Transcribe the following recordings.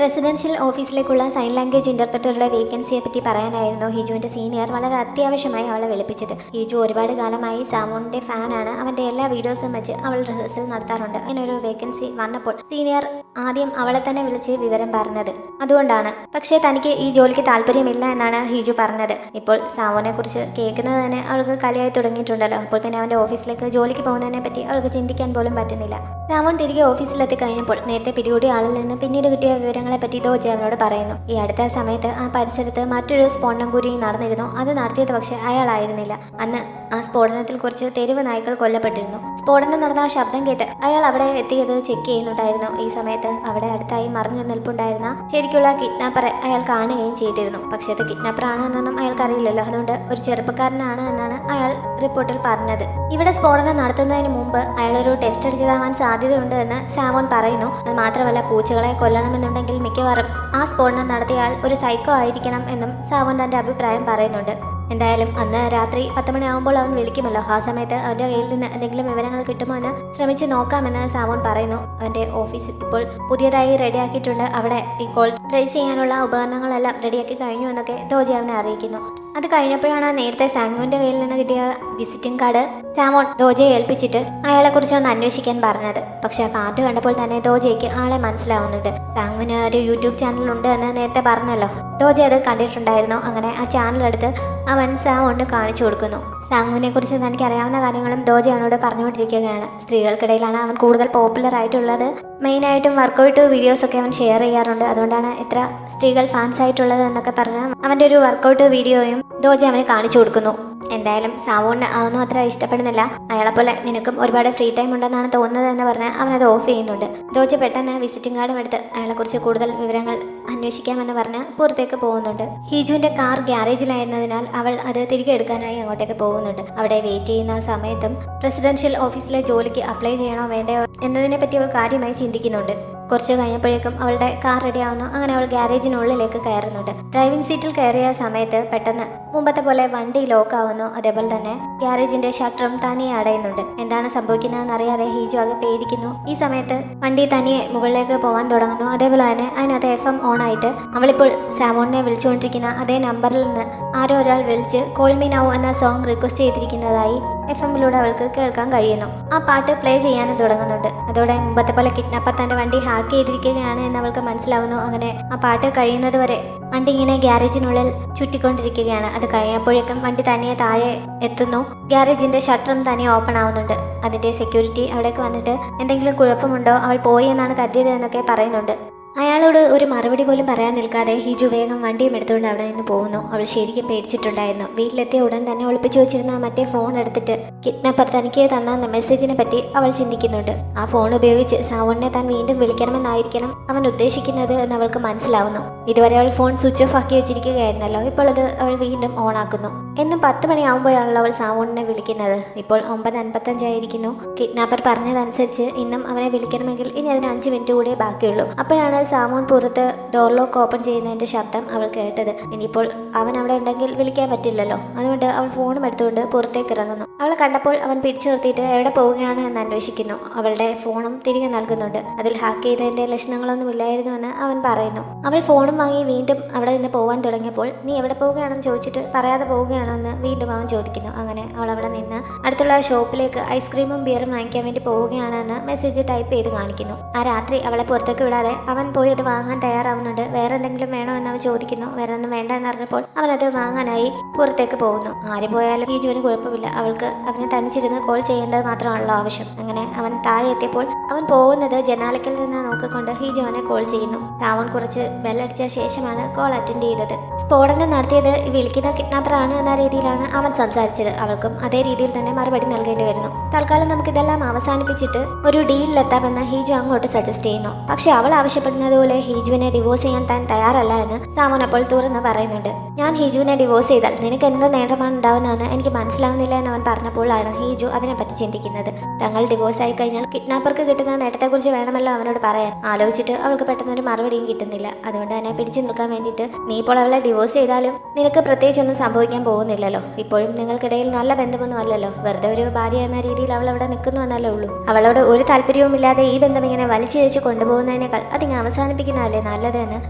Residential ഓഫീസിലേക്കുള്ള sign language ഇന്റർപ്രറ്ററുടെ വേക്കൻസിയെ പറ്റി പറയാനായിരുന്നു ഹിജുവിന്റെ senior വളരെ അത്യാവശ്യമായി അവളെ വിളിപ്പിച്ചത്. ഹിജു ഒരുപാട് കാലമായി സാമോണിന്റെ ഫാനാണ്. അവന്റെ എല്ലാ വീഡിയോസും വെച്ച് അവൾ റിഹേഴ്സൽ നടത്താറുണ്ട്. അങ്ങനൊരു വേക്കൻസി വന്നപ്പോൾ സീനിയർ ആദ്യം അവളെ തന്നെ വിളിച്ച് വിവരം പറഞ്ഞത് അതുകൊണ്ടാണ്. പക്ഷേ തനിക്ക് ഈ ജോലിക്ക് താല്പര്യമില്ല എന്നാണ് ഹിജു പറഞ്ഞത്. ഇപ്പോൾ സാമോനെ കുറിച്ച് കേൾക്കുന്നത് തന്നെ അവൾക്ക് കലയായി തുടങ്ങിയിട്ടുണ്ടല്ലോ. അപ്പോൾ പിന്നെ അവന്റെ ഓഫീസിലേക്ക് ജോലിക്ക് പോകുന്നതിനെ പറ്റി അവൾക്ക് ചിന്തിക്കാൻ പോലും പറ്റുന്നില്ല. സാമോൻ തിരികെ ഓഫീസിലെത്തി കഴിഞ്ഞപ്പോൾ നേരത്തെ പിടികൂടിയ ആളിൽ നിന്ന് പിന്നീട് കിട്ടിയ വിവരങ്ങളെ പറ്റി ദോജി അവനോട് പറയുന്നു. ഈ അടുത്ത സമയത്ത് ആ പരിസരത്ത് മറ്റൊരു സ്ഫോടനം കൂടി നടന്നിരുന്നു. അത് നടത്തിയത് പക്ഷെ അയാളായിരുന്നില്ല. അന്ന് ആ സ്ഫോടനത്തിൽ കുറച്ച് തെരുവ് നായ്ക്കൾ കൊല്ലപ്പെട്ടിരുന്നു. സ്ഫോടനം നടന്ന ആ ശബ്ദം കേട്ട് അയാൾ അവിടെ എത്തിയത് ചെക്ക് ചെയ്യുന്നുണ്ടായിരുന്നു. ഈ സമയത്ത് അവിടെ അടുത്തായി മറിഞ്ഞു നിൽപ്പുണ്ടായിരുന്ന ശരിക്കുള്ള കിഡ്നാപ്പറെ അയാൾ കാണുകയും ചെയ്തിരുന്നു. പക്ഷെ അത് കിഡ്നാപ്പർ ആണ് എന്നൊന്നും അയാൾക്ക് അറിയില്ലല്ലോ. അതുകൊണ്ട് ഒരു ചെറുപ്പക്കാരനാണ് എന്നാണ് അയാൾ റിപ്പോർട്ടിൽ പറഞ്ഞത്. ഇവിടെ സ്ഫോടനം നടത്തുന്നതിന് മുമ്പ് അയാൾ ഒരു ടെസ്റ്റ് അടിച്ചതാവാൻ സാധ്യതയുണ്ട് എന്ന് സാമോൻ പറയുന്നു. അത് മാത്രമല്ല പൂച്ചകളെ കൊല്ലണമെന്നുണ്ടെങ്കിൽ മിക്കവാറും ആ സ്ഫോടനം നടത്തിയ ആൾ ഒരു സൈക്കോ ആയിരിക്കണം എന്നും സാമോൻ തന്റെ അഭിപ്രായം പറയുന്നുണ്ട്. എന്തായാലും അന്ന് രാത്രി 10 മണിയാകുമ്പോൾ അവൻ വിളിക്കുമല്ലോ. ആ സമയത്ത് അവന്റെ കയ്യിൽ നിന്ന് എന്തെങ്കിലും വിവരങ്ങൾ കിട്ടുമോ എന്ന് ശ്രമിച്ച് നോക്കാമെന്ന് സാമോൻ പറയുന്നു. അവന്റെ ഓഫീസ് ഇപ്പോൾ പുതിയതായി റെഡിയാക്കിയിട്ടുണ്ട്. അവിടെ ഈ കോൾ ട്രേസ് ചെയ്യാനുള്ള ഉപകരണങ്ങളെല്ലാം റെഡിയാക്കി കഴിഞ്ഞു എന്നൊക്കെ ദോജി അവനെ അറിയിക്കുന്നു. അത് കഴിഞ്ഞപ്പോഴാണ് നേരത്തെ സാമുവിന്റെ കയ്യിൽ നിന്ന് കിട്ടിയ വിസിറ്റിംഗ് കാർഡ് സാമോൺ ദോജയെ ഏൽപ്പിച്ചിട്ട് അയാളെ കുറിച്ച് ഒന്ന് അന്വേഷിക്കാൻ പറഞ്ഞത്. പക്ഷെ ആ കാർഡ് കണ്ടപ്പോൾ തന്നെ ദോജയ്ക്ക് ആളെ മനസ്സിലാവുന്നുണ്ട്. സാമുവിന് ഒരു യൂട്യൂബ് ചാനൽ ഉണ്ട് എന്ന് നേരത്തെ പറഞ്ഞല്ലോ. ദോജ അത് കണ്ടിട്ടുണ്ടായിരുന്നു. അങ്ങനെ ആ ചാനൽ എടുത്ത് അവൻ സാമോണിന് കാണിച്ചു കൊടുക്കുന്നു. സാമുവിനെ കുറിച്ച് തനിക്ക് അറിയാവുന്ന കാര്യങ്ങളും ദോജ അവനോട് പറഞ്ഞുകൊണ്ടിരിക്കുകയാണ്. സ്ത്രീകൾക്കിടയിലാണ് അവൻ കൂടുതൽ പോപ്പുലർ ആയിട്ടുള്ളത്. മെയിനായിട്ടും വർക്കൗട്ട് വീഡിയോസൊക്കെ അവൻ ഷെയർ ചെയ്യാറുണ്ട്. അതുകൊണ്ടാണ് ഇത്ര സ്ത്രീകൾ ഫാൻസ് ആയിട്ടുള്ളത് എന്നൊക്കെ പറഞ്ഞ് അവൻ്റെ ഒരു വർക്കൗട്ട് വീഡിയോയും ദോജ അവന് കാണിച്ചു കൊടുക്കുന്നു. എന്തായാലും സാവോണിന് അതൊന്നും അത്ര ഇഷ്ടപ്പെടുന്നില്ല. അയാളെപ്പോലെ നിനക്കും ഒരുപാട് ഫ്രീ ടൈം ഉണ്ടെന്നാണ് തോന്നുന്നത് എന്ന് പറഞ്ഞ് അവനത് ഓഫ് ചെയ്യുന്നുണ്ട്. ദോജ പെട്ടെന്ന് വിസിറ്റിംഗ് കാർഡും എടുത്ത് അയാളെക്കുറിച്ച് കൂടുതൽ വിവരങ്ങൾ അന്വേഷിക്കാമെന്ന് പറഞ്ഞ് പുറത്തേക്ക് പോകുന്നുണ്ട്. ഹിജുവിന്റെ കാർ ഗ്യാരേജിലായിരുന്നതിനാൽ അവൾ അത് തിരികെ എടുക്കാനായി അങ്ങോട്ടേക്ക് പോകുന്നുണ്ട്. അവിടെ വെയിറ്റ് ചെയ്യുന്ന സമയത്തും റെസിഡൻഷ്യൽ ഓഫീസിലെ ജോലിക്ക് അപ്ലൈ ചെയ്യണോ വേണ്ടയോ എന്നതിനെ പറ്റി അവൾ കാര്യമായി ചിന്തിക്കുന്നുണ്ട്. കുറച്ച് കഴിഞ്ഞപ്പോഴേക്കും അവളുടെ കാർ റെഡിയാവുന്നു. അങ്ങനെ അവൾ ഗ്യാരേജിനുള്ളിലേക്ക് കയറുന്നുണ്ട്. ഡ്രൈവിംഗ് സീറ്റിൽ കയറിയ സമയത്ത് പെട്ടെന്ന് മുമ്പത്തെ പോലെ വണ്ടി ലോക്ക് ആവുന്നു. അതേപോലെ തന്നെ ഗ്യാരേജിന്റെ ഷട്ടറും തനിയെ അടയുന്നുണ്ട്. എന്താണ് സംഭവിക്കുന്നതെന്ന് അറിയാതെ ഹിജു ആകെ പേടിക്കുന്നു. ഈ സമയത്ത് വണ്ടി തനിയെ മുകളിലേക്ക് പോകാൻ തുടങ്ങുന്നു. അതേപോലെ തന്നെ അതിനകത്ത് FM ഓൺ ആയിട്ട് അവളിപ്പോൾ സാമോണിനെ വിളിച്ചുകൊണ്ടിരിക്കുന്ന അതേ നമ്പറിൽ നിന്ന് ആരോ ഒരാൾ വിളിച്ച് കോൾ മീ നൗ എന്ന സോങ് റിക്വസ്റ്റ് ചെയ്തിരിക്കുന്നതായി FM-ലൂടെ അവൾക്ക് കേൾക്കാൻ കഴിയുന്നു. ആ പാട്ട് പ്ലേ ചെയ്യാനും തുടങ്ങുന്നുണ്ട്. അതോടെ മുമ്പത്തെ പോലെ കിഡ്നാപ്പർ തന്റെ വണ്ടി ഹാക്ക് ചെയ്തിരിക്കുകയാണ് എന്ന് അവൾക്ക് മനസ്സിലാവുന്നു. അങ്ങനെ ആ പാട്ട് കഴിയുന്നത് വരെ വണ്ടി ഇങ്ങനെ ഗ്യാരേജിനുള്ളിൽ ചുറ്റിക്കൊണ്ടിരിക്കുകയാണ്. അത് കഴിഞ്ഞപ്പോഴേക്കും വണ്ടി തനിയെ താഴെ എത്തുന്നു. ഗ്യാരേജിന്റെ ഷട്ടറും തനിയെ ഓപ്പൺ ആവുന്നുണ്ട്. അതിന്റെ സെക്യൂരിറ്റി അവിടേക്ക് വന്നിട്ട് എന്തെങ്കിലും കുഴപ്പമുണ്ടോ, അവൾ പോയി എന്നാണ് കരുതിയത് എന്നൊക്കെ പറയുന്നുണ്ട്. അയാളോട് ഒരു മറുപടി പോലും പറയാൻ നിൽക്കാതെ ഹിജു വേഗം വണ്ടിയും എടുത്തുകൊണ്ട് അവിടെ നിന്ന് പോകുന്നു. അവൾ ശരിക്കും പേടിച്ചിട്ടുണ്ടായിരുന്നു. വീട്ടിലെത്തിയ ഉടൻ തന്നെ ഒളിപ്പിച്ചു വെച്ചിരുന്ന മറ്റേ ഫോൺ എടുത്തിട്ട് കിഡ്നാപ്പർ തനിക്ക് തന്ന മെസ്സേജിനെ പറ്റി അവൾ ചിന്തിക്കുന്നുണ്ട്. ആ ഫോൺ ഉപയോഗിച്ച് സാവോണിനെ താൻ വീണ്ടും വിളിക്കണമെന്നായിരിക്കണം അവൻ ഉദ്ദേശിക്കുന്നത് എന്ന് അവൾക്ക് മനസ്സിലാവുന്നു. ഇതുവരെ അവൾ ഫോൺ സ്വിച്ച് ഓഫ് ആക്കി വെച്ചിരിക്കുകയായിരുന്നല്ലോ. ഇപ്പോൾ അത് അവൾ വീണ്ടും ഓൺ ആക്കുന്നു. എന്നും 10 മണിയാവുമ്പോഴാണല്ലോ അവൾ സാവോണിനെ വിളിക്കുന്നത്. ഇപ്പോൾ 9:55 ആയിരിക്കുന്നു. കിഡ്നാപ്പർ പറഞ്ഞതനുസരിച്ച് ഇന്നും അവനെ വിളിക്കണമെങ്കിൽ ഇനി അതിന് 5 മിനിറ്റ് കൂടെ ബാക്കിയുള്ളൂ. അപ്പോഴാണ് സാമോൺ പുറത്ത് ഡോർ ലോക്ക് ഓപ്പൺ ചെയ്യുന്നതിന്റെ ശബ്ദം അവൾ കേട്ടത്. ഇനിയിപ്പോൾ അവൻ അവിടെ ഉണ്ടെങ്കിൽ വിളിക്കാൻ പറ്റില്ലല്ലോ. അതുകൊണ്ട് അവൾ ഫോണും എടുത്തുകൊണ്ട് പുറത്തേക്ക് ഇറങ്ങുന്നു. അവളെ കണ്ടപ്പോൾ അവൻ പിടിച്ചു നിർത്തിയിട്ട് എവിടെ പോവുകയാണ് എന്ന് അന്വേഷിക്കുന്നു. അവളുടെ ഫോണും തിരികെ നൽകുന്നുണ്ട്. അതിൽ ഹാക്ക് ചെയ്തതിന്റെ ലക്ഷണങ്ങളൊന്നും ഇല്ലായിരുന്നു എന്ന് അവൻ പറയുന്നു. അവൾ ഫോണും വാങ്ങി വീണ്ടും അവിടെ നിന്ന് പോകാൻ തുടങ്ങിയപ്പോൾ നീ എവിടെ പോവുകയാണെന്ന് ചോദിച്ചിട്ട് പറയാതെ പോവുകയാണോ എന്ന് വീണ്ടും അവൻ ചോദിക്കുന്നു. അങ്ങനെ അവൾ അവിടെ നിന്ന് അടുത്തുള്ള ഷോപ്പിലേക്ക് ഐസ്ക്രീമും ബിയറും വാങ്ങിക്കാൻ വേണ്ടി പോവുകയാണെന്ന് മെസ്സേജ് ടൈപ്പ് ചെയ്ത് കാണിക്കുന്നു. ആ രാത്രി അവളെ പുറത്തേക്ക് വിടാതെ അവൻ പോയി അത് വാങ്ങാൻ തയ്യാറാവുന്നുണ്ട്. വേറെ എന്തെങ്കിലും വേണോ എന്ന് അവൻ ചോദിക്കുന്നു. വേറെ ഒന്നും വേണ്ട എന്നറിഞ്ഞപ്പോൾ അവൻ അത് വാങ്ങാനായി പുറത്തേക്ക് പോകുന്നു. ആര് പോയാലും ഈ ജോലി കുഴപ്പമില്ല. അവൾക്ക് അവനെ തനിച്ചിരുന്ന് കോൾ ചെയ്യേണ്ടത് മാത്രമാണല്ലോ ആവശ്യം. അങ്ങനെ അവൻ താഴെ എത്തിയപ്പോൾ അവൻ പോകുന്നത് ജനാലയ്ക്കൽ നിന്ന് നോക്കിക്കൊണ്ട് ഹിജോനെ കോൾ ചെയ്യുന്നു. സാവോൺ കുറച്ച് ബെല്ലടിച്ച ശേഷമാണ് കോൾ അറ്റൻഡ് ചെയ്തത്. സ്ഫോടനം നടത്തിയത് വിളിക്കുന്ന കിഡ്നാപ്പർ ആണ് എന്ന രീതിയിലാണ് അവൻ സംസാരിച്ചത്. അവൾക്കും അതേ രീതിയിൽ തന്നെ മറുപടി നൽകേണ്ടി വരുന്നു. തൽക്കാലം നമുക്കിതെല്ലാം അവസാനിപ്പിച്ചിട്ട് ഒരു ഡീലിലെത്താമെന്ന് ഹിജു അങ്ങോട്ട് സജസ്റ്റ് ചെയ്യുന്നു. പക്ഷെ അവൾ ആവശ്യപ്പെടുന്നതുപോലെ ഹിജുവിനെ ഡിവോഴ്സ് ചെയ്യാൻ താൻ തയ്യാറല്ല എന്ന് സാമോൻ അപ്പോൾ തുറന്ന് പറയുന്നുണ്ട്. ഞാൻ ഹിജുവിനെ ഡിവോഴ്സ് ചെയ്താൽ നിനക്ക് എന്ത് നേട്ടമാണ് ഉണ്ടാവുന്നതെന്ന് എനിക്ക് മനസ്സിലാവുന്നില്ല എന്ന് അവൻ പറഞ്ഞപ്പോഴാണ് ഹിജു അതിനെപ്പറ്റി ചിന്തിക്കുന്നത്. തങ്ങൾ ഡിവോഴ്സ് ആയി കഴിഞ്ഞാൽ കിഡ്നാപ്പർക്ക് കിട്ടുന്ന നേട്ടത്തെക്കുറിച്ച് വേണമല്ലോ അവനോട് പറയാൻ. ആലോചിച്ചിട്ട് അവൾക്ക് പെട്ടെന്നൊരു മറുപടിയും കിട്ടുന്നില്ല. അതുകൊണ്ട് തന്നെ പിടിച്ചു നിൽക്കാൻ വേണ്ടിയിട്ട് നീ ഇപ്പോൾ അവളെ ഡിവോഴ്സ് ചെയ്താലും നിനക്ക് പ്രത്യേകിച്ചൊന്നും സംഭവിക്കാൻ പോകുന്നില്ലല്ലോ. ഇപ്പോഴും നിങ്ങൾക്കിടയിൽ നല്ല ബന്ധമൊന്നും അല്ലല്ലോ. വെറുതെ ഒരു ഭാര്യ എന്ന രീതിയിൽ അവൾ അവിടെ നിൽക്കുന്നു എന്നല്ലേ ഉള്ളൂ. അവളോട് ഒരു താല്പര്യവും ഇല്ലാതെ ഈ ബന്ധം ഇങ്ങനെ വലിച്ചിഴച്ച് കൊണ്ടുപോകുന്നതിനേക്കാൾ അതിന് അവസാനിപ്പിക്കുന്നതല്ലേ നല്ലതെന്ന്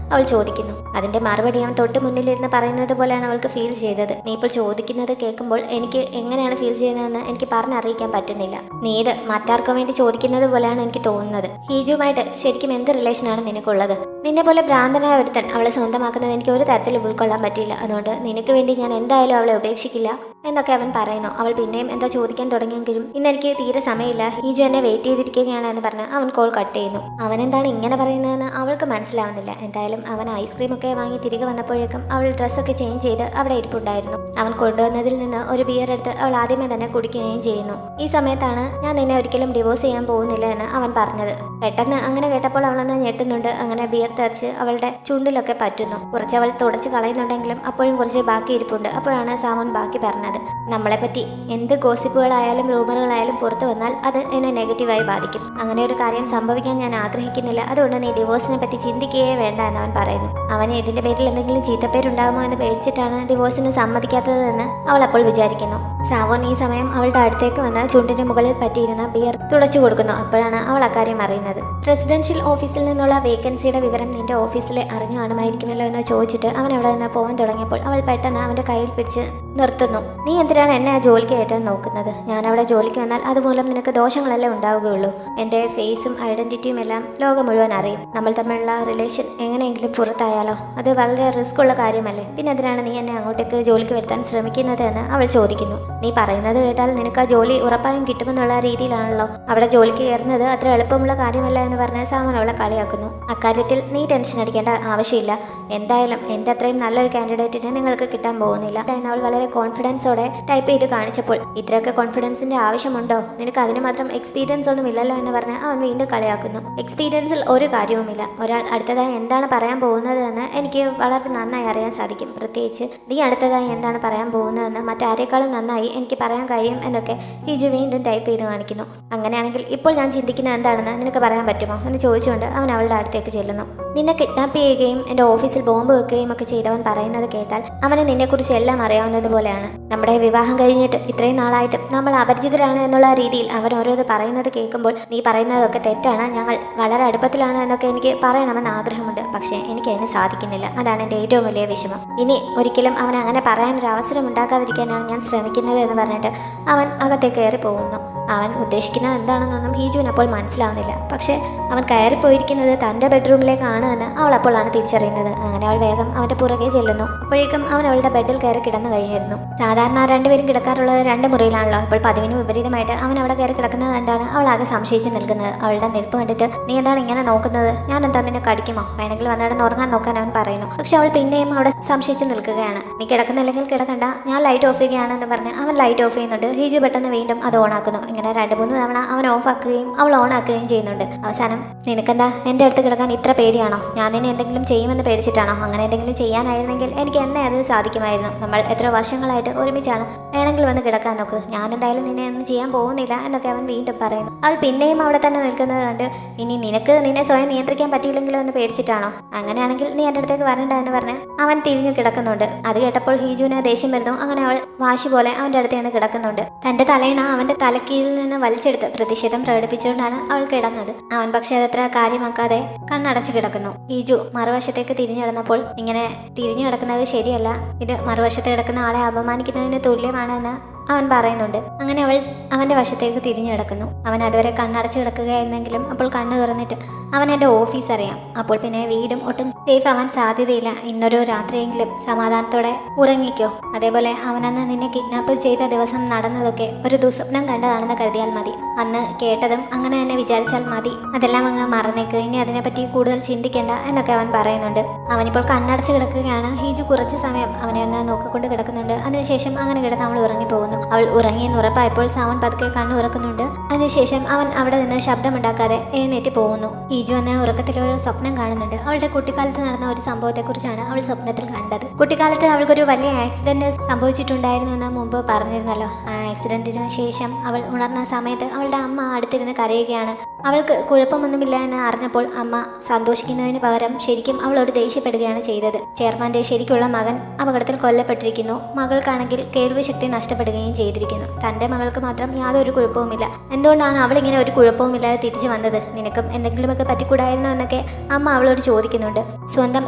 അവൾ ചോദിക്കുന്നു. അതിന്റെ മറുപടി അവൻ തൊട്ട് മുന്നിലിരുന്ന് പറയുന്നത് പോലെയാണ് അവൾക്ക് ഫീൽ ചെയ്തത്. നീ ഇപ്പോൾ ചോദിക്കുന്നത് കേൾക്കുമ്പോൾ എനിക്ക് എങ്ങനെയാണ് ഫീൽ ചെയ്യുന്നതെന്ന് എനിക്ക് പറഞ്ഞറിയിക്കാൻ പറ്റുന്നില്ല. നീ ഇത് മറ്റാർക്കും വേണ്ടി ചോദിക്കുന്നത് പോലെയാണ് എനിക്ക് തോന്നുന്നത്. ഹീജുമായിട്ട് ശരിക്കും എന്ത് റിലേഷനാണ് നിനക്കുള്ളത്? നിന്നെ പോലെ ഭ്രാന്തനായ ഒരുത്തൻ അവളെ സ്വന്തമാക്കുന്നത് എനിക്ക് ഒരു തരത്തിലും ഉൾക്കൊള്ളാൻ പറ്റില്ല. അതുകൊണ്ട് നിനക്ക് വേണ്ടി ഞാൻ എന്തായാലും അവളെ ഉപേക്ഷിക്കില്ല എന്നൊക്കെ അവൻ പറയുന്നു. അവൾ പിന്നെയും എന്താ ചോദിക്കാൻ തുടങ്ങിയെങ്കിലും ഇന്ന് എനിക്ക് തീരെ സമയമില്ല, ഹീജു എന്നെ വെയിറ്റ് ചെയ്തിരിക്കുകയാണ് എന്ന് പറഞ്ഞ് അവൻ കോൾ കട്ട് ചെയ്യുന്നു. അവൻ എന്താണ് ഇങ്ങനെ പറയുന്നതെന്ന് അവൾക്ക് മനസ്സിലാവുന്നില്ല. എന്തായാലും അവൻ ഐസ്ക്രീം ഒക്കെ വാങ്ങി തിരികെ വന്നപ്പോഴേക്കും അവൾ ഡ്രസ്സൊക്കെ ചേഞ്ച് ചെയ്ത് അവിടെ ഇരിപ്പുണ്ടായിരുന്നു. അവൻ കൊണ്ടുവന്നതിൽ നിന്ന് ഒരു ബിയർ എടുത്ത് അവൾ ആദ്യമേ തന്നെ കുടിക്കുകയും ചെയ്യുന്നു. ഈ സമയത്താണ് ഞാൻ നിന്നെ ഒരിക്കലും ഡിവോഴ്സ് ചെയ്യാൻ പോകുന്നില്ല എന്ന് അവൻ പറഞ്ഞത്. പെട്ടെന്ന് അങ്ങനെ കേട്ടപ്പോൾ അവളൊന്ന് ഞെട്ടുന്നുണ്ട്. അങ്ങനെ ബിയർ തെറിച്ച് അവളുടെ ചുണ്ടിലൊക്കെ പറ്റുന്നു. കുറച്ച് അവൾ തുടച്ച് കളയുന്നുണ്ടെങ്കിലും അപ്പോഴും കുറച്ച് ബാക്കി ഇരിപ്പുണ്ട്. അപ്പോഴാണ് സാമോൻ ബാക്കി പറഞ്ഞത്, നമ്മളെപ്പറ്റി എന്ത് ഗോസിപ്പുകളായാലും റൂമറുകളായാലും പുറത്തു വന്നാൽ അത് എന്നെ നെഗറ്റീവായി ബാധിക്കും. അങ്ങനെ ഒരു കാര്യം സംഭവിക്കാൻ ഞാൻ ആഗ്രഹിക്കുന്നില്ല. അതുകൊണ്ട് നീ ഡിവോഴ്സിനെ പറ്റി ചിന്തിക്കുകയേ വേണ്ട എന്ന് അവൻ പറയുന്നു. അവന് ഇതിന്റെ പേരിൽ എന്തെങ്കിലും ചീത്തപ്പേരുണ്ടാകുമോ എന്ന് പേടിച്ചിട്ടാണ് ഡിവോഴ്സിന് സമ്മതിക്കാത്തതെന്ന് അവൾ അപ്പോൾ വിചാരിക്കുന്നു. സാവോൻ ഈ സമയം അവളുടെ അടുത്തേക്ക് വന്ന് ചുണ്ടിന്റെ മുകളിൽ പറ്റിയിരുന്ന ബിയർ തുടച്ചു കൊടുക്കുന്നു. അപ്പോഴാണ് അവൾ അക്കാര്യം അറിയുന്നത്. പ്രസിഡൻഷ്യൽ ഓഫീസിൽ നിന്നുള്ള വേക്കൻസിയുടെ വിവരം നിന്റെ ഓഫീസിൽ അറിഞ്ഞു കാണുമായിരിക്കുമല്ലോ എന്ന് ചോദിച്ചിട്ട് അവൻ അവിടെ നിന്ന് പോകാൻ തുടങ്ങിയപ്പോൾ അവൾ പെട്ടെന്ന് അവന്റെ കയ്യിൽ പിടിച്ച് നിർത്തുന്നു. നീ എന്തിനാണ് എന്നെ ആ ജോലിക്ക് കയറ്റാൻ നോക്കുന്നത്? ഞാൻ അവിടെ ജോലിക്ക് വന്നാൽ അതുമൂലം നിനക്ക് ദോഷങ്ങളല്ലേ ഉണ്ടാവുകയുള്ളൂ. എന്റെ ഫേസും ഐഡന്റിറ്റിയും എല്ലാം ലോകം മുഴുവൻ അറിയും. നമ്മൾ തമ്മിലുള്ള റിലേഷൻ എങ്ങനെയെങ്കിലും പുറത്തായാലോ? അത് വളരെ റിസ്ക് ഉള്ള കാര്യമല്ലേ? പിന്നെ എന്തിനാണ് നീ എന്നെ അങ്ങോട്ടേക്ക് ജോലിക്ക് വരുത്താൻ ശ്രമിക്കുന്നത് എന്ന് അവൾ ചോദിക്കുന്നു. നീ പറയുന്നത് കേട്ടാൽ നിനക്ക് ആ ജോലി ഉറപ്പായും കിട്ടുമെന്നുള്ള രീതിയിലാണല്ലോ. അവിടെ ജോലിക്ക് കയറുന്നത് അത്ര എളുപ്പമുള്ള കാര്യമല്ല എന്ന് പറഞ്ഞ് സാമൻ അവളെ കളിയാക്കുന്നു. അക്കാര്യത്തിൽ നീ ടെൻഷൻ അടിക്കേണ്ട ആവശ്യമില്ല. എന്തായാലും എൻ്റെ അത്രയും നല്ലൊരു കാൻഡിഡേറ്റിനെ നിങ്ങൾക്ക് കിട്ടാൻ പോകുന്നില്ല എന്ന് അവൾ വളരെ കോൺഫിഡൻസോടെ ടൈപ്പ് ചെയ്ത് കാണിച്ചപ്പോൾ, ഇത്രയൊക്കെ കോൺഫിഡൻസിന്റെ ആവശ്യമുണ്ടോ? നിനക്ക് അതിന് മാത്രം എക്സ്പീരിയൻസ് ഒന്നും ഇല്ലല്ലോ എന്ന് പറഞ്ഞ് അവൻ വീണ്ടും കളിയാക്കുന്നു. എക്സ്പീരിയൻസിൽ ഒരു കാര്യവുമില്ല. ഒരാൾ അടുത്തതായി എന്താണ് പറയാൻ പോകുന്നത് എന്ന് എനിക്ക് വളരെ നന്നായി അറിയാൻ സാധിക്കും. പ്രത്യേകിച്ച് നീ അടുത്തതായി എന്താണ് പറയാൻ പോകുന്നതെന്ന് മറ്റാരേക്കാളും നന്നായി എനിക്ക് പറയാൻ കഴിയും എന്നൊക്കെ ഹീജു വീണ്ടും ടൈപ്പ് ചെയ്ത് കാണിക്കുന്നു. അങ്ങനെയാണെങ്കിൽ ഇപ്പോൾ ഞാൻ ചിന്തിക്കുന്നത് എന്താണെന്ന് നിനക്ക് പറയാൻ പറ്റുമോ എന്ന് ചോദിച്ചുകൊണ്ട് അവൻ അവളുടെ അടുത്തേക്ക് ചെല്ലുന്നു. നിന്നെ കിഡ്നാപ്പ് ചെയ്യുകയും എൻ്റെ ഓഫീസിൽ ബോംബ് വെക്കുകയും ഒക്കെ ചെയ്തവൻ പറയുന്നത് കേട്ടാൽ അവന് നിന്നെക്കുറിച്ച് എല്ലാം അറിയാവുന്നത് പോലെയാണ്. നമ്മുടെ വിവാഹം കഴിഞ്ഞിട്ട് ഇത്രയും നാളായിട്ടും നമ്മൾ അപരിചിതരാണ് എന്നുള്ള രീതിയിൽ അവൻ ഓരോന്ന് പറയുന്നത് കേൾക്കുമ്പോൾ നീ പറയുന്നതൊക്കെ തെറ്റാണ്, ഞങ്ങൾ വളരെ അടുപ്പത്തിലാണ് എന്നൊക്കെ എനിക്ക് പറയണമെന്ന് ആഗ്രഹമുണ്ട്. പക്ഷേ എനിക്ക് അതിന് സാധിക്കുന്നില്ല. അതാണ് എൻ്റെ ഏറ്റവും വലിയ വിഷമം. ഇനി ഒരിക്കലും അവൻ അങ്ങനെ പറയാനൊരു അവസരം ഉണ്ടാക്കാതിരിക്കാനാണ് ഞാൻ ശ്രമിക്കുന്നത് എന്ന് പറഞ്ഞിട്ട് അവൻ അകത്തേക്ക് കയറി പോകുന്നു. അവൻ ഉദ്ദേശിക്കുന്നത് എന്താണെന്നൊന്നും ഹീജുവിന് അപ്പോൾ മനസ്സിലാവുന്നില്ല. പക്ഷേ അവൻ കയറിപ്പോയിരിക്കുന്നത് തൻ്റെ ബെഡ്റൂമിലേക്കാണ് എന്ന് അവൾ അപ്പോഴാണ് തിരിച്ചറിയുന്നത്. അങ്ങനെ അവൾ വേഗം അവൻ്റെ പുറകെ ചെല്ലുന്നു. അപ്പോഴേക്കും അവൻ അവളുടെ ബെഡിൽ കയറി കിടന്നു കഴിഞ്ഞിരുന്നു. സാധാരണ രണ്ടുപേരും കിടക്കാറുള്ളത് 2 മുറിയിലാണല്ലോ. അപ്പോൾ പതിവിന് വിപരീതമായിട്ട് അവൻ അവിടെ കയറി കിടക്കുന്നത് കണ്ടാണ് അവൾ ആകെ സംശയിച്ച് നിൽക്കുന്നത്. അവളുടെ നിൽപ്പ് കണ്ടിട്ട്, നീ എന്താണ് ഇങ്ങനെ നോക്കുന്നത്? ഞാൻ എന്താ നിന്നെ കടിക്കുമോ? വേണമെങ്കിൽ വന്നിടന്ന് ഉറങ്ങാൻ നോക്കാൻ അവൻ പറയുന്നു. പക്ഷെ അവൾ പിന്നെയും അവിടെ സംശയിച്ച് നിൽക്കുകയാണ്. നീ കിടക്കുന്നില്ലെങ്കിൽ കിടക്കണ്ട, ഞാൻ ലൈറ്റ് ഓഫ് ചെയ്യുകയാണെന്ന് പറഞ്ഞ് അവൻ ലൈറ്റ് ഓഫ് ചെയ്യുന്നുണ്ട്. ഹീജു പെട്ടെന്ന് വീണ്ടും അത് ഓണാക്കുന്നു. ഇങ്ങനെ 2-3 തവണ അവൻ ഓഫ് ആക്കുകയും അവൾ ഓൺ ആക്കുകയും ചെയ്യുന്നുണ്ട്. അവസാനം, നിനക്കെന്താ എൻ്റെ അടുത്ത് കിടക്കാൻ ഇത്ര പേടിയാണോ? ഞാൻ നിന്നെ എന്തെങ്കിലും ചെയ്യുമെന്ന് പേടിച്ചിട്ടാണോ? അങ്ങനെ എന്തെങ്കിലും ചെയ്യാനായിരുന്നെങ്കിൽ എനിക്ക് എന്നെ അത് സാധിക്കുമായിരുന്നു. നമ്മൾ എത്ര വർഷങ്ങളായിട്ട് ഒരുമിച്ചാണ്. വേണമെങ്കിൽ വന്ന് കിടക്കാൻ നോക്ക്, ഞാൻ എന്തായാലും നിന്നെ ഒന്നും ചെയ്യാൻ പോകുന്നില്ല എന്നൊക്കെ അവൻ വീണ്ടും പറയുന്നു. അവൾ പിന്നെയും അവിടെ തന്നെ നിൽക്കുന്നത് കണ്ട്, ഇനി നിനക്ക് നിന്നെ സ്വയം നിയന്ത്രിക്കാൻ പറ്റിയില്ലെങ്കിലോ എന്ന് പേടിച്ചിട്ടാണോ? അങ്ങനെയാണെങ്കിൽ നീ എൻ്റെ അടുത്തേക്ക് വരണ്ട എന്ന് പറഞ്ഞ് അവൻ തിരിഞ്ഞു കിടക്കുന്നുണ്ട്. അത് കേട്ടപ്പോൾ ഹീജുവിന് ദേഷ്യം വരുന്നു. അങ്ങനെ അവൾ വാശി പോലെ അവൻ്റെ അടുത്ത് നിന്ന് കിടക്കുന്നുണ്ട്. തൻ്റെ തലയിണ അവൻ്റെ തലക്കീഴിൽ നിന്ന് വലിച്ചെടുത്ത് പ്രതിഷേധം പ്രകടിപ്പിച്ചുകൊണ്ടാണ് അവൾ കിടന്നത്. അവൻ പക്ഷേ അതത്ര കാര്യമാക്കാതെ കണ്ണടച്ചു കിടക്കുന്നു. ഹീജു മറുവശത്തേക്ക് തിരിഞ്ഞു കിടന്നപ്പോൾ, ഇങ്ങനെ തിരിഞ്ഞു കിടക്കുന്നത് ശരിയല്ല, ഇത് മറുവശത്ത് കിടക്കുന്ന ആളെ അപമാനിക്കുന്നതിന് തുല്യമാണ് എന്ന് അവൻ പറയുന്നുണ്ട്. അങ്ങനെ അവൾ അവൻ്റെ വശത്തേക്ക് തിരിഞ്ഞു കിടക്കുന്നു. അവൻ അതുവരെ കണ്ണടച്ച് കിടക്കുകയായിരുന്നെങ്കിലും അപ്പോൾ കണ്ണു തുറന്നിട്ട്, അവൻ എൻ്റെ ഓഫീസ് അറിയാം, അപ്പോൾ പിന്നെ വീടും ഒട്ടും സേഫ് ആവാൻ സാധ്യതയില്ല. ഇന്നൊരു രാത്രിയെങ്കിലും സമാധാനത്തോടെ ഉറങ്ങിക്കോ. അതേപോലെ അവനന്ന് നിന്നെ കിഡ്നാപ്പ് ചെയ്ത ദിവസം നടന്നതൊക്കെ ഒരു ദുസ്വപ്നം കണ്ടതാണെന്ന് കരുതിയാൽ മതി. അന്ന് കേട്ടതും അങ്ങനെ തന്നെ വിചാരിച്ചാൽ മതി. അതെല്ലാം അങ്ങ് മറന്നേക്ക്, ഇനി അതിനെപ്പറ്റി കൂടുതൽ ചിന്തിക്കേണ്ട എന്നൊക്കെ അവൻ പറയുന്നുണ്ട്. അവനിപ്പോൾ കണ്ണടച്ച് കിടക്കുകയാണ്. ഹീജു കുറച്ച് സമയം അവനെ ഒന്ന് നോക്കിക്കൊണ്ട് കിടക്കുന്നുണ്ട്. അതിനുശേഷം അങ്ങനെ കിടന്ന് അവൾ ഉറങ്ങിപ്പോകുന്നു. അവൾ ഉറങ്ങിയെന്ന് ഉറപ്പായപ്പോൾ സാവൻ പതുക്കെ കണ്ണു തുറക്കുന്നുണ്ട്. അതിനുശേഷം അവൻ അവിടെ നിന്ന് ശബ്ദമുണ്ടാക്കാതെ എഴുന്നേറ്റ് പോകുന്നു. ഹീജു എന്ന ഉറക്കത്തിലൊരു സ്വപ്നം കാണുന്നുണ്ട്. അവളുടെ കുട്ടിക്കാലത്ത് നടന്ന ഒരു സംഭവത്തെക്കുറിച്ചാണ് അവൾ സ്വപ്നത്തിൽ കണ്ടത്. കുട്ടിക്കാലത്ത് അവൾക്കൊരു വലിയ ആക്സിഡന്റ് സംഭവിച്ചിട്ടുണ്ടായിരുന്നു എന്ന് മുമ്പ് പറഞ്ഞിരുന്നല്ലോ. ആ ആക്സിഡന്റിന് ശേഷം അവൾ ഉണർന്ന സമയത്ത് അവളുടെ അമ്മ അടുത്തിരുന്ന് കരയുകയാണ്. അവൾക്ക് കുഴപ്പമൊന്നുമില്ല എന്ന് അറിഞ്ഞപ്പോൾ അമ്മ സന്തോഷിക്കുന്നതിന് പകരം ശരിക്കും അവളോട് ദേഷ്യപ്പെടുകയാണ് ചെയ്തത്. ചെയർമാന്റെ ശരിക്കുള്ള മകൻ അപകടത്തിൽ കൊല്ലപ്പെട്ടിരിക്കുന്നു. മകൾക്കാണെങ്കിൽ കേൾവി ശക്തി നഷ്ടപ്പെടുകയും ചെയ്തിരിക്കുന്നു. തന്റെ മകൾക്ക് മാത്രം യാതൊരു കുഴപ്പവുമില്ല. എന്തുകൊണ്ടാണ് അവളിങ്ങനെ ഒരു കുഴപ്പവുമില്ലാതെ തിരിച്ചു വന്നത്? നിനക്കും എന്തെങ്കിലുമൊക്കെ പറ്റിക്കൂടായിരുന്നോ എന്നൊക്കെ അമ്മ അവളോട് ചോദിക്കുന്നുണ്ട്. സ്വന്തം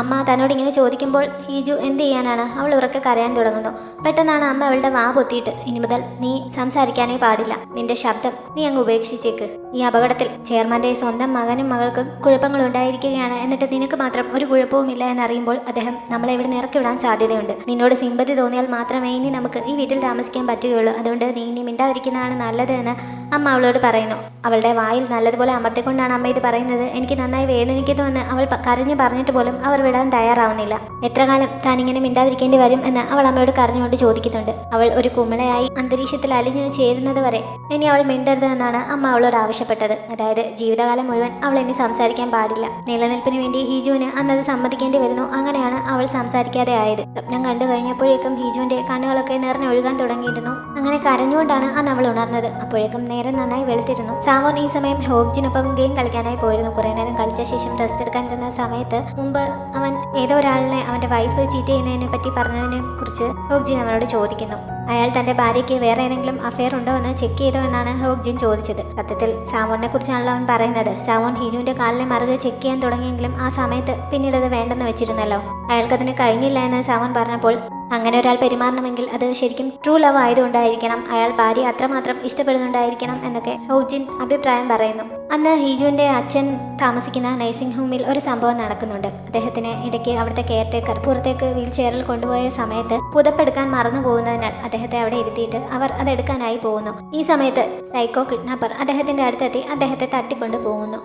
അമ്മ തന്നോട് ഇങ്ങനെ ചോദിക്കുമ്പോൾ ഹീജു എന്ത് ചെയ്യാനാണ്? അവൾ ഉറക്കെ കരയാൻ തുടങ്ങുന്നു. പെട്ടെന്നാണ് അമ്മ അവളുടെ വാ പൊത്തിയിട്ട്, ഇനി മുതൽ നീ സംസാരിക്കാനേ പാടില്ല. നിന്റെ ശബ്ദം നീ അങ്ങ് ഉപേക്ഷിച്ചേക്ക്. ഈ അപകടത്തിൽ ചെയർമാന്റെ സ്വന്തം മകനും മകൾക്കും കുഴപ്പങ്ങൾ ഉണ്ടായിരിക്കുകയാണ്. എന്നിട്ട് നിനക്ക് മാത്രം ഒരു കുഴപ്പവുമില്ല എന്നറിയുമ്പോൾ അദ്ദേഹം നമ്മളെ ഇവിടെ ഇറക്കി വിടാൻ സാധ്യതയുണ്ട്. നിന്നോട് സിമ്പതി തോന്നിയാൽ മാത്രമേ ഇനി നമുക്ക് ഈ വീട്ടിൽ താമസിക്കാൻ പറ്റുകയുള്ളൂ. അതുകൊണ്ട് നീ ഇനി മിണ്ടാതിരിക്കുന്നതാണ് നല്ലത് എന്ന് അമ്മ അവളോട് പറയുന്നു. അവളുടെ വായിൽ നല്ലതുപോലെ അമർത്തിക്കൊണ്ടാണ് അമ്മ ഇത് പറയുന്നത്. എനിക്ക് നന്നായി വേദനിക്കുന്നുവെന്ന് അവൾ കരഞ്ഞു പറഞ്ഞിട്ട് പോലും അവർ വിടാൻ തയ്യാറാവുന്നില്ല. എത്ര കാലം താൻ ഇങ്ങനെ മിണ്ടാതിരിക്കേണ്ടി വരും എന്ന് അവൾ അമ്മയോട് കരഞ്ഞുകൊണ്ട് ചോദിക്കുന്നുണ്ട്. അവൾ ഒരു കുമിളയായി അന്തരീക്ഷത്തിൽ അലിഞ്ഞു ചേരുന്നത് വരെ ഇനി അവൾ മിണ്ടരുത് എന്നാണ് അമ്മ അവളോട് ആവശ്യപ്പെട്ടത്. അതായത് ജീവിതകാലം മുഴുവൻ അവൾ ഇനി സംസാരിക്കാൻ പാടില്ല. നിലനിൽപ്പിന് വേണ്ടി ഹീജുവിന് അന്നത് സമ്മതിക്കേണ്ടി വരുന്നു. അങ്ങനെയാണ് അവൾ സംസാരിക്കാതെ ആയത്. സ്വപ്നം കണ്ടു കഴിഞ്ഞപ്പോഴേക്കും ഹീജുവിന്റെ കണ്ണുകളൊക്കെ നിറഞ്ഞൊഴുകാൻ തുടങ്ങിയിരുന്നു. അങ്ങനെ കരഞ്ഞുകൊണ്ടാണ് അന്ന് അവൾ ഉണർന്നത്. അപ്പോഴേക്കും നേരം നന്നായി വെളുത്തിരുന്നു. സാവോൻ ഈ സമയം ഹോഗ്ജിനൊപ്പം ഗെയിം കളിക്കാനായി പോയിരുന്നു. കുറെ നേരം കളിച്ച ശേഷം റെസ്റ്റ് എടുക്കാനിരുന്ന സമയത്ത് മുമ്പ് അവൻ ഏതോ ഒരാളിനെ അവന്റെ വൈഫ് ചീറ്റ് ചെയ്യുന്നതിനെ പറ്റി പറഞ്ഞതിനെ കുറിച്ച് ഹോഗ്ജിൻ അവനോട് ചോദിക്കുന്നു. അയാൾ തന്റെ ഭാര്യയ്ക്ക് വേറെ ഏതെങ്കിലും അഫെയർ ഉണ്ടോ എന്ന് ചെക്ക് ചെയ്തോ എന്നാണ് ഹോഗ്ജിൻ ചോദിച്ചത്. സത്യത്തിൽ സാവോണിനെ കുറിച്ചാണല്ലോ അവൻ പറയുന്നത്. സാവോൺ ഹിജുവിന്റെ കാലിലെ മറുകെ ചെക്ക് ചെയ്യാൻ തുടങ്ങിയെങ്കിലും ആ സമയത്ത് പിന്നീട് അത് വേണ്ടെന്ന് വെച്ചിരുന്നല്ലോ. അയാൾക്കതിന് കഴിഞ്ഞില്ല എന്ന് സാവോൺ പറഞ്ഞപ്പോൾ, അങ്ങനെ ഒരാൾ പെരുമാറണമെങ്കിൽ അത് ശരിക്കും ട്രൂ ലവ് ആയതുകൊണ്ടായിരിക്കണം. അയാൾ ഭാര്യ അത്രമാത്രം ഇഷ്ടപ്പെടുന്നുണ്ടായിരിക്കണം എന്നൊക്കെ ഹോഗ്ജിൻ അഭിപ്രായം പറയുന്നു. അന്ന് ഹീജുവിന്റെ അച്ഛൻ താമസിക്കുന്ന നഴ്സിംഗ് ഹോമിൽ ഒരു സംഭവം നടക്കുന്നുണ്ട്. അദ്ദേഹത്തിന് ഇടയ്ക്ക് അവിടുത്തെ കെയർ ടേക്കർ പുറത്തേക്ക് വീൽ ചെയറിൽ കൊണ്ടുപോയ സമയത്ത് പുതപ്പെടുക്കാൻ മറന്നു പോകുന്നതിനാൽ അദ്ദേഹത്തെ അവിടെ ഇരുത്തിയിട്ട് അവർ അതെടുക്കാനായി പോകുന്നു. ഈ സമയത്ത് സൈക്കോ കിഡ്നാപ്പർ അദ്ദേഹത്തിന്റെ അടുത്തെത്തി അദ്ദേഹത്തെ തട്ടിക്കൊണ്ടു പോകുന്നു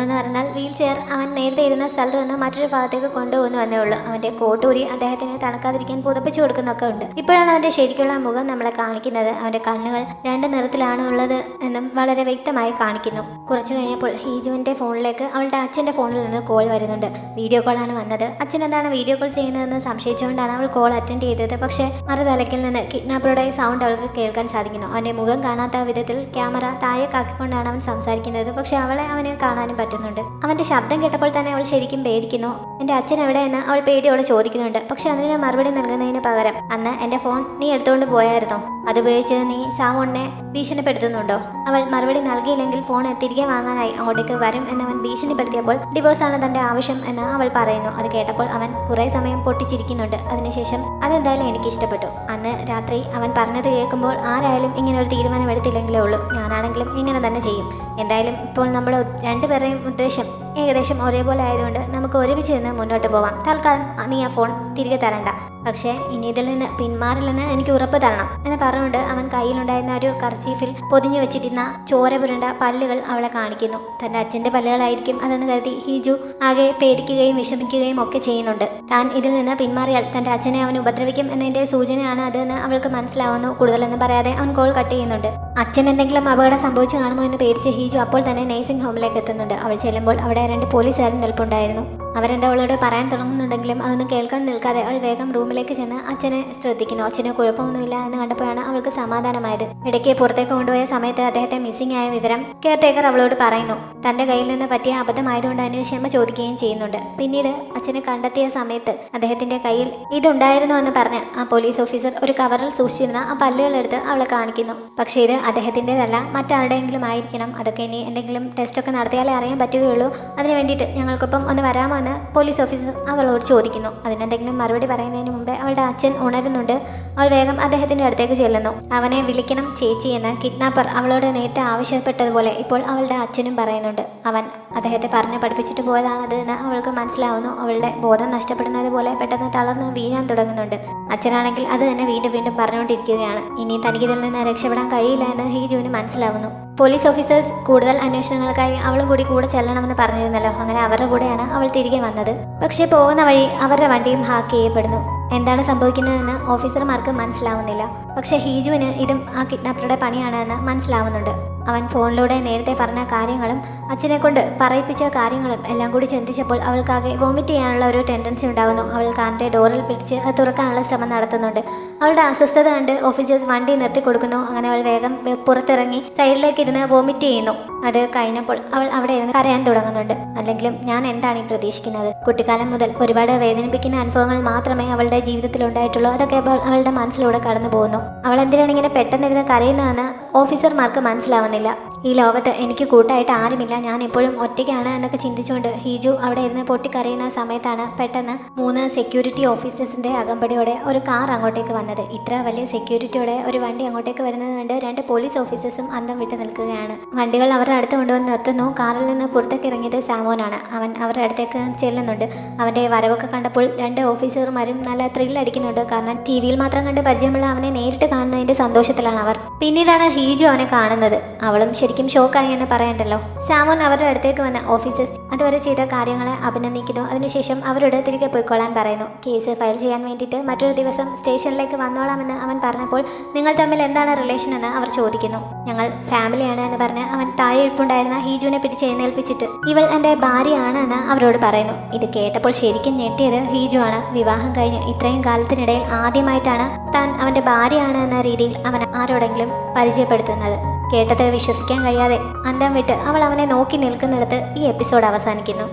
എന്ന് പറഞ്ഞാൽ വീൽ ചെയർ അവൻ നേരത്തെ ഇരുന്ന സ്ഥലത്ത് നിന്ന് മറ്റൊരു ഭാഗത്തേക്ക് കൊണ്ടുപോകുന്നു എന്നേ ഉള്ളൂ. അവന്റെ കോട്ടൂരി അദ്ദേഹത്തിന് തണുക്കാതിരിക്കാൻ പുതപ്പിച്ചു കൊടുക്കുന്നൊക്കെ ഉണ്ട്. ഇപ്പോഴാണ് അവന്റെ ശരിക്കുള്ള മുഖം നമ്മളെ കാണിക്കുന്നത്. അവന്റെ കണ്ണുകൾ 2 നിറത്തിലാണ് ഉള്ളത് എന്നും വളരെ വ്യക്തമായി കാണിക്കുന്നു. കുറച്ചു കഴിഞ്ഞപ്പോൾ ഹീജുവിന്റെ ഫോണിലേക്ക് അവളുടെ അച്ഛന്റെ ഫോണിൽ നിന്ന് കോൾ വരുന്നുണ്ട്. വീഡിയോ കോളാണ് വന്നത്. അച്ഛൻ എന്താണ് വീഡിയോ കോൾ ചെയ്യുന്നതെന്ന് സംശയിച്ചുകൊണ്ടാണ് അവൾ കോൾ അറ്റൻഡ് ചെയ്തത്. പക്ഷേ മറുതലക്കിൽ നിന്ന് കിഡ്നാപ്പറുടെ സൗണ്ട് അവൾക്ക് കേൾക്കാൻ സാധിക്കുന്നു. അവന്റെ മുഖം കാണാത്ത വിധത്തിൽ ക്യാമറ താഴെ കാക്കിക്കൊണ്ടാണ് അവൻ സംസാരിക്കുന്നത്. പക്ഷെ അവളെ അവന് കാണാനും പറ്റുന്നുണ്ട്. അവന്റെ ശബ്ദം കേട്ടപ്പോൾ തന്നെ അവൾ ശരിക്കും പേടിക്കുന്നു. എന്റെ അച്ഛൻ എവിടെയെന്ന് അവൾ പേടിയോടെ ചോദിക്കുന്നുണ്ട്. പക്ഷെ അതിന് മറുപടി നൽകുന്നതിന് പകരം, അന്ന് എന്റെ ഫോൺ നീ എടുത്തുകൊണ്ട് പോയായിരുന്നോ? അതുപയോഗിച്ച് നീ സാവോണിനെ ഭീഷണിപ്പെടുത്തുന്നുണ്ടോ? അവൾ മറുപടി നൽകിയില്ലെങ്കിൽ ഫോൺ തിരികെ വാങ്ങാനായി അങ്ങോട്ടേക്ക് വരും എന്നവൻ ഭീഷണിപ്പെടുത്തിയപ്പോൾ ഡിവോഴ്സാണ് തന്റെ ആവശ്യം എന്ന് അവൾ പറയുന്നു. അത് കേട്ടപ്പോൾ അവൻ കുറെ സമയം പൊട്ടിച്ചിരിക്കുന്നുണ്ട്. അതിനുശേഷം അതെന്തായാലും എനിക്ക് ഇഷ്ടപ്പെട്ടു. അന്ന് രാത്രി അവൻ പറഞ്ഞത് കേൾക്കുമ്പോൾ ആരായാലും ഇങ്ങനെ ഒരു തീരുമാനം എടുത്തില്ലെങ്കിലേ ഉള്ളൂ. ഞാനാണെങ്കിലും ഇങ്ങനെ തന്നെ ചെയ്യും. എന്തായാലും ഇപ്പോൾ നമ്മുടെ രണ്ടുപേരുടെയും ഉദ്ദേശം ഏകദേശം ഒരേപോലെ ആയതുകൊണ്ട് നമുക്ക് ഒരുമിച്ച് നിന്ന് മുന്നോട്ട് പോവാം. തൽക്കാലം നീ ആ ഫോൺ തിരികെ തരണ്ട. പക്ഷേ ഇനി ഇതിൽ നിന്ന് പിന്മാറില്ലെന്ന് എനിക്ക് ഉറപ്പ് തരണം എന്ന് പറഞ്ഞുകൊണ്ട് അവൻ കയ്യിലുണ്ടായിരുന്ന ഒരു കർച്ചീഫിൽ പൊതിഞ്ഞു വെച്ചിരുന്ന ചോര പുരണ്ട പല്ലുകൾ അവളെ കാണിക്കുന്നു. തന്റെ അച്ഛന്റെ പല്ലുകളായിരിക്കും അതെന്ന് കരുതി ഹീജു ആകെ പേടിക്കുകയും വിഷമിക്കുകയും ഒക്കെ ചെയ്യുന്നുണ്ട്. താൻ ഇതിൽ നിന്ന് പിന്മാറിയാൽ തന്റെ അച്ഛനെ അവൻ ഉപദ്രവിക്കും എന്നതിന്റെ സൂചനയാണ് അതെന്ന് അവൾക്ക് മനസ്സിലാവുന്നു. കൂടുതലൊന്നും പറയാതെ അവൻ കോൾ കട്ട് ചെയ്യുന്നുണ്ട്. അച്ഛൻ എന്തെങ്കിലും അപകടം സംഭവിച്ചു കാണുമോ എന്ന് പേടിച്ച് ഹീജു അപ്പോൾ തന്നെ നഴ്സിംഗ് ഹോമിലേക്ക് എത്തുന്നുണ്ട്. അവൾ ചെല്ലുമ്പോൾ അവിടെ 2 പോലീസുകാരും നിൽപ്പുണ്ടായിരുന്നു. അവരെന്താ അവളോട് പറയാൻ തുടങ്ങുന്നുണ്ടെങ്കിലും അതൊന്നും കേൾക്കാൻ നിൽക്കാതെ അവൾ വേഗം റൂമിലേക്ക് ചെന്ന് അച്ഛനെ ശ്രദ്ധിക്കുന്നു. അച്ഛന് കുഴപ്പമൊന്നുമില്ല എന്ന് കണ്ടപ്പോഴാണ് അവൾക്ക് സമാധാനമായത്. ഇടയ്ക്ക് പുറത്തേക്ക് കൊണ്ടുപോയ സമയത്ത് അദ്ദേഹത്തെ മിസ്സിംഗ് ആയ വിവരം കെയർ ടേക്കർ അവളോട് പറയുന്നു. തന്റെ കയ്യിൽ നിന്ന് പറ്റിയ അബദ്ധമായതുകൊണ്ട് അതിന് ക്ഷമ ചോദിക്കുകയും ചെയ്യുന്നുണ്ട്. പിന്നീട് അച്ഛനെ കണ്ടെത്തിയ സമയത്ത് അദ്ദേഹത്തിന്റെ കയ്യിൽ ഇതുണ്ടായിരുന്നു എന്ന് പറഞ്ഞ് ആ പോലീസ് ഓഫീസർ ഒരു കവറിൽ സൂക്ഷിച്ചിരുന്ന ആ പല്ലുകളെടുത്ത് അവളെ കാണിക്കുന്നു. പക്ഷേ ഇത് അദ്ദേഹത്തിൻ്റെതല്ല, മറ്റാരുടെയെങ്കിലും ആയിരിക്കണം. അതൊക്കെ ഇനി എന്തെങ്കിലും ടെസ്റ്റൊക്കെ നടത്തിയാലേ അറിയാൻ പറ്റുകയുള്ളൂ. അതിന് വേണ്ടിയിട്ട് ഞങ്ങൾക്കൊപ്പം ഒന്ന് വരാമോ എന്ന് പോലീസ് ഓഫീസർ അവളോട് ചോദിക്കുന്നു. അതിനെന്തെങ്കിലും മറുപടി പറയുന്നതിന് മുമ്പേ അവളുടെ അച്ഛൻ ഉണരുന്നുണ്ട്. അവൾ വേഗം അദ്ദേഹത്തിന്റെ അടുത്തേക്ക് ചെല്ലുന്നു. അവനെ വിളിക്കണം ചേച്ചി എന്ന് കിഡ്നാപ്പർ അവളോട് നേരത്തെ ആവശ്യപ്പെട്ടതുപോലെ ഇപ്പോൾ അവളുടെ അച്ഛനും പറയുന്നുണ്ട്. അവൻ അദ്ദേഹത്തെ പറഞ്ഞ് പഠിപ്പിച്ചിട്ട് പോയതാണത് എന്ന് അവൾക്ക് മനസ്സിലാവുന്നു. അവളുടെ ബോധം നഷ്ടപ്പെടുന്നത് പോലെ പെട്ടെന്ന് തളർന്ന് വീഴാൻ തുടങ്ങുന്നുണ്ട്. അച്ഛനാണെങ്കിൽ അത് തന്നെ വീണ്ടും വീണ്ടും പറഞ്ഞുകൊണ്ടിരിക്കുകയാണ്. ഇനി തനിക്കിതിൽ നിന്ന് രക്ഷപ്പെടാൻ കഴിയില്ല എന്ന് ഹീജുവിന് മനസ്സിലാവുന്നു. പോലീസ് ഓഫീസേഴ്സ് കൂടുതൽ അന്വേഷണങ്ങൾക്കായി അവളും കൂടെ ചെല്ലണമെന്ന് പറഞ്ഞിരുന്നല്ലോ. അങ്ങനെ അവരുടെ കൂടെയാണ് അവൾ തിരികെ വന്നത്. പക്ഷേ പോകുന്ന വഴി അവരുടെ വണ്ടിയും ഹാക്ക് ചെയ്യപ്പെടുന്നു. എന്താണ് സംഭവിക്കുന്നതെന്ന് ഓഫീസർമാർക്ക് മനസ്സിലാവുന്നില്ല. പക്ഷെ ഹീജുവിന് ഇതും ആ കിഡ്നാപ്പറുടെ പണിയാണ് എന്ന് മനസ്സിലാവുന്നുണ്ട്. അവൻ ഫോണിലൂടെ നേരത്തെ പറഞ്ഞ കാര്യങ്ങളും അച്ഛനെ കൊണ്ട് പറയിപ്പിച്ച കാര്യങ്ങളും എല്ലാം കൂടി ചിന്തിച്ചപ്പോൾ അവൾക്കാകെ വോമിറ്റ് ചെയ്യാനുള്ള ഒരു ടെൻഡൻസി ഉണ്ടാകുന്നു. അവൾ കാറിൻ്റെ ഡോറിൽ പിടിച്ച് അത് തുറക്കാനുള്ള ശ്രമം നടത്തുന്നുണ്ട്. അവളുടെ അസ്വസ്ഥത കണ്ട് ഓഫീസേഴ്സ് വണ്ടി നിർത്തി കൊടുക്കുന്നു. അങ്ങനെ അവൾ വേഗം പുറത്തിറങ്ങി സൈഡിലേക്ക് ഇരുന്ന് വോമിറ്റ് ചെയ്യുന്നു. അത് കഴിഞ്ഞപ്പോൾ അവൾ അവിടെ ഇരുന്ന് കരയാൻ തുടങ്ങുന്നുണ്ട്. അല്ലെങ്കിലും ഞാൻ എന്താണ് ഈ പ്രതീക്ഷിക്കുന്നത്? കുട്ടിക്കാലം മുതൽ ഒരുപാട് വേദനിപ്പിക്കുന്ന അനുഭവങ്ങൾ മാത്രമേ അവളുടെ ജീവിതത്തിൽ ഉണ്ടായിട്ടുള്ളൂ. അതൊക്കെ അവളുടെ മനസ്സിലൂടെ കടന്നു പോകുന്നു. അവൾ എന്തിനാണ് ഇങ്ങനെ പെട്ടെന്നിരുന്ന് കരയുന്നതെന്ന് ഓഫീസർമാർക്ക് മനസ്സിലാവുന്നില്ല. ഈ ലോകത്ത് എനിക്ക് കൂട്ടായിട്ട് ആരുമില്ല, ഞാൻ എപ്പോഴും ഒറ്റയ്ക്കാണ് എന്നൊക്കെ ചിന്തിച്ചുകൊണ്ട് ഹീജു അവിടെ ഇരുന്ന് പൊട്ടിക്കരയുന്ന സമയത്താണ് പെട്ടെന്ന് 3 സെക്യൂരിറ്റി ഓഫീസേഴ്സിന്റെ അകമ്പടിയോടെ ഒരു കാർ അങ്ങോട്ടേക്ക് വന്നത്. ഇത്ര വലിയ സെക്യൂരിറ്റിയോടെ ഒരു വണ്ടി അങ്ങോട്ടേക്ക് വരുന്നത് കണ്ട് 2 പോലീസ് ഓഫീസേഴ്സും അന്തം വിട്ട് നിൽക്കുകയാണ്. വണ്ടികൾ അവരുടെ അടുത്ത് കൊണ്ടുവന്ന് നിർത്തുന്നു. കാറിൽ നിന്ന് പുറത്തേക്ക് ഇറങ്ങിയത് സാമോനാണ്. അവൻ അവരുടെ അടുത്തേക്ക് ചെല്ലുന്നുണ്ട്. അവന്റെ വരവൊക്കെ കണ്ടപ്പോൾ 2 ഓഫീസർമാരും നല്ല ത്രില്ലടിക്കുന്നുണ്ട്. കാരണം TV-യിൽ മാത്രം കണ്ട് പരിചയമുള്ള അവനെ നേരിട്ട് കാണുന്നതിന്റെ സന്തോഷത്തിലാണ് അവർ. പിന്നീടാണ് ഹീജു അവനെ കാണുന്നത്. അവളും ശരിക്കും ഷോക്കായി എന്ന് പറയണ്ടല്ലോ. സാമോൻ അവരുടെ അടുത്തേക്ക് വന്ന ഓഫീസേഴ്സ് അതുവരെ ചെയ്ത കാര്യങ്ങളെ അഭിനന്ദിക്കുന്നു. അതിനുശേഷം അവരോട് തിരികെ പോയിക്കൊള്ളാൻ പറയുന്നു. കേസ് ഫയൽ ചെയ്യാൻ വേണ്ടിയിട്ട് മറ്റൊരു ദിവസം സ്റ്റേഷനിലേക്ക് വന്നോളാമെന്ന് അവൻ പറഞ്ഞപ്പോൾ നിങ്ങൾ തമ്മിൽ എന്താണ് റിലേഷൻ എന്ന് അവർ ചോദിക്കുന്നു. ഞങ്ങൾ ഫാമിലിയാണ് എന്ന് പറഞ്ഞ് അവൻ താഴെ ഇരിപ്പുണ്ടായിരുന്ന ഹീജുവിനെ പിടിച്ച് എഴുന്നേൽപ്പിച്ചിട്ട് ഇവൾ എൻ്റെ ഭാര്യയാണ് എന്ന് അവരോട് പറയുന്നു. ഇത് കേട്ടപ്പോൾ ശരിക്കും ഞെട്ടിയത് ഹീജു ആണ്. വിവാഹം കഴിഞ്ഞ് ഇത്രയും കാലത്തിനിടയിൽ ആദ്യമായിട്ടാണ് താൻ അവൻ്റെ ഭാര്യയാണ് എന്ന രീതിയിൽ അവൻ ആരോടെങ്കിലും പരിചയപ്പെടുത്തുന്നത്. കേട്ടത് വിശ്വസിക്കാൻ കഴിയാതെ അന്തം വിട്ട് അവൾ അവനെ നോക്കി നിൽക്കുന്നിടത്ത് ഈ എപ്പിസോഡ് അവസാനിക്കുന്നു.